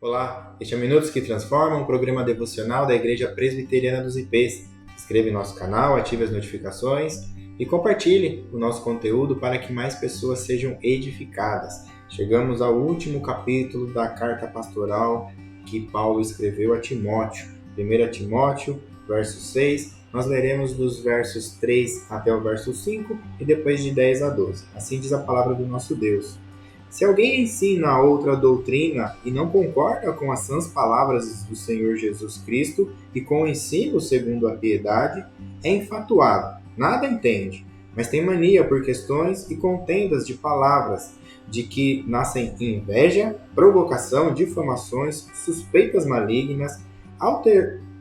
Olá, este é Minutos que Transformam, um programa devocional da Igreja Presbiteriana dos IPs. Inscreva em nosso canal, ative as notificações e compartilhe o nosso conteúdo para que mais pessoas sejam edificadas. Chegamos ao último capítulo da carta pastoral que Paulo escreveu a Timóteo. 1 Timóteo, verso 6, nós leremos dos versos 3 até o verso 5 e depois de 10 a 12. Assim diz a palavra do nosso Deus. Se alguém ensina outra doutrina e não concorda com as sãs palavras do Senhor Jesus Cristo e com o ensino segundo a piedade, é enfatuado, nada entende, mas tem mania por questões e contendas de palavras, de que nascem inveja, provocação, difamações, suspeitas malignas,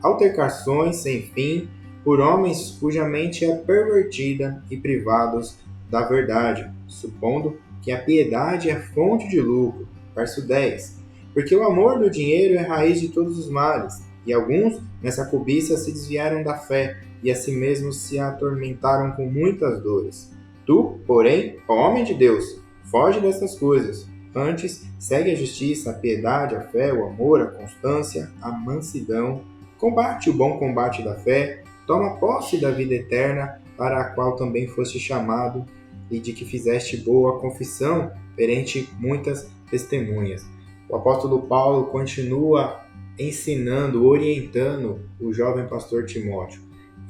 altercações sem fim, por homens cuja mente é pervertida e privados da verdade, supondo que a piedade é fonte de lucro. Verso 10. Porque o amor do dinheiro é raiz de todos os males, e alguns, nessa cobiça, se desviaram da fé, e a si mesmos se atormentaram com muitas dores. Tu, porém, ó homem de Deus, foge dessas coisas. Antes, segue a justiça, a piedade, a fé, o amor, a constância, a mansidão. Combate o bom combate da fé, toma posse da vida eterna, para a qual também foste chamado, e de que fizeste boa confissão perante muitas testemunhas. O apóstolo Paulo continua ensinando, orientando o jovem pastor Timóteo.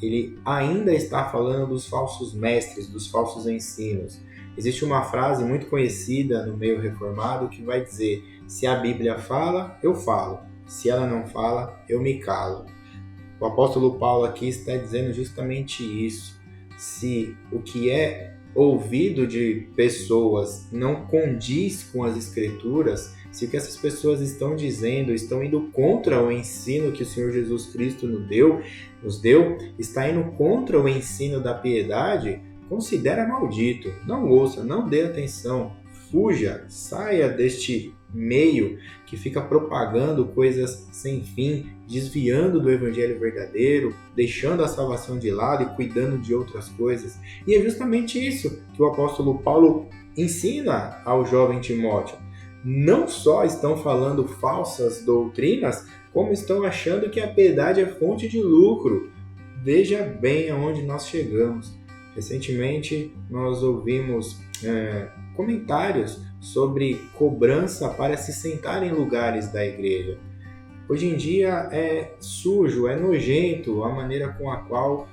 Ele ainda está falando dos falsos mestres, dos falsos ensinos. Existe uma frase muito conhecida no meio reformado que vai dizer: se a Bíblia fala, eu falo. Se ela não fala, eu me calo. O apóstolo Paulo aqui está dizendo justamente isso. Se o que é ouvido de pessoas não condiz com as Escrituras, se o que essas pessoas estão dizendo, estão indo contra o ensino que o Senhor Jesus Cristo nos deu, está indo contra o ensino da piedade, considera maldito. Não ouça, não dê atenção, fuja, saia deste meio que fica propagando coisas sem fim, desviando do evangelho verdadeiro, deixando a salvação de lado e cuidando de outras coisas. E é justamente isso que o apóstolo Paulo ensina ao jovem Timóteo. Não só estão falando falsas doutrinas, como estão achando que a piedade é fonte de lucro. Veja bem aonde nós chegamos. Recentemente nós ouvimos comentários sobre cobrança para se sentar em lugares da igreja. Hoje em dia é sujo, é nojento a maneira com a qual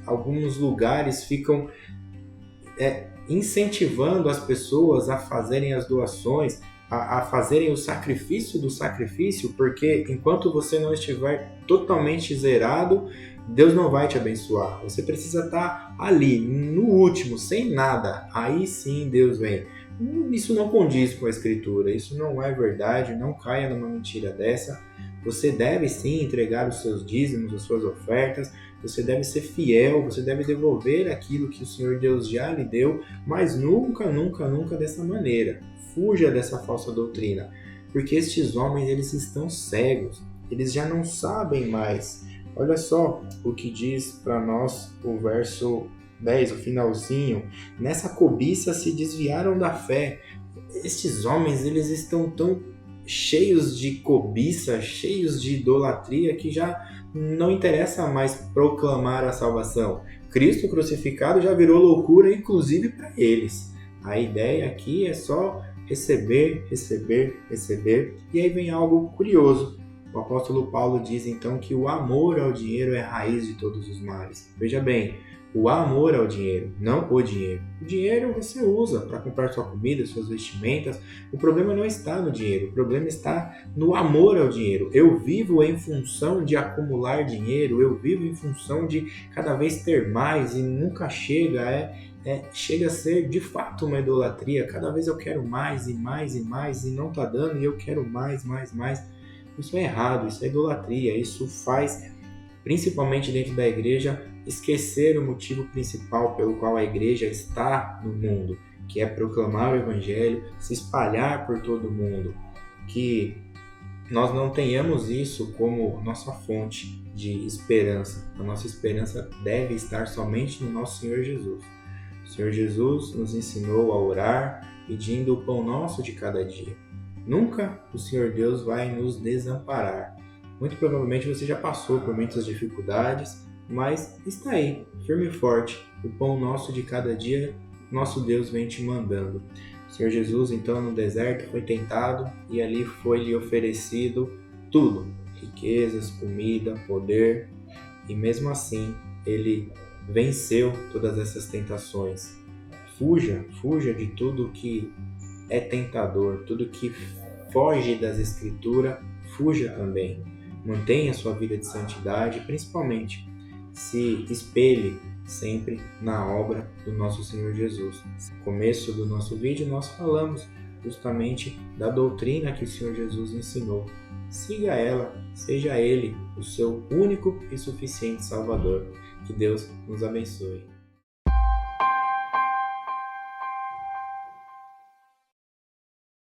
alguns lugares ficam incentivando as pessoas a fazerem as doações, a fazerem o sacrifício do sacrifício, porque enquanto você não estiver totalmente zerado, Deus não vai te abençoar. Você precisa estar ali, no último, sem nada. Aí sim Deus vem. Isso não condiz com a Escritura, isso não é verdade, não caia numa mentira dessa. Você deve sim entregar os seus dízimos, as suas ofertas, você deve ser fiel, você deve devolver aquilo que o Senhor Deus já lhe deu, mas nunca, nunca, nunca dessa maneira. Fuja dessa falsa doutrina, porque estes homens, eles estão cegos, eles já não sabem mais. Olha só o que diz para nós o verso 10, o finalzinho. Nessa cobiça se desviaram da fé. Estes homens, eles estão tão cheios de cobiça, cheios de idolatria, que já não interessa mais proclamar a salvação. Cristo crucificado já virou loucura, inclusive para eles. A ideia aqui é só receber, receber, receber. E aí vem algo curioso. O apóstolo Paulo diz então que o amor ao dinheiro é a raiz de todos os males. Veja bem, o amor ao dinheiro, não o dinheiro. O dinheiro você usa para comprar sua comida, suas vestimentas. O problema não está no dinheiro, o problema está no amor ao dinheiro. Eu vivo em função de acumular dinheiro, eu vivo em função de cada vez ter mais e nunca chega, chega a ser de fato uma idolatria. Cada vez eu quero mais e mais e mais e não está dando e eu quero mais, mais, mais. Isso é errado, isso é idolatria, isso faz, principalmente dentro da igreja, esquecer o motivo principal pelo qual a igreja está no mundo, que é proclamar o evangelho, se espalhar por todo o mundo. Que nós não tenhamos isso como nossa fonte de esperança. A nossa esperança deve estar somente no nosso Senhor Jesus. O Senhor Jesus nos ensinou a orar pedindo o pão nosso de cada dia. Nunca o Senhor Deus vai nos desamparar. Muito provavelmente você já passou por muitas dificuldades, mas está aí, firme e forte. O pão nosso de cada dia, nosso Deus vem te mandando. O Senhor Jesus, então, no deserto foi tentado e ali foi lhe oferecido tudo: riquezas, comida, poder. E mesmo assim, ele venceu todas essas tentações. Fuja de tudo que é tentador, tudo que foge das Escrituras, fuja também. Mantenha sua vida de santidade, principalmente se espelhe sempre na obra do nosso Senhor Jesus. No começo do nosso vídeo nós falamos justamente da doutrina que o Senhor Jesus ensinou. Siga ela, seja Ele o seu único e suficiente Salvador. Que Deus nos abençoe.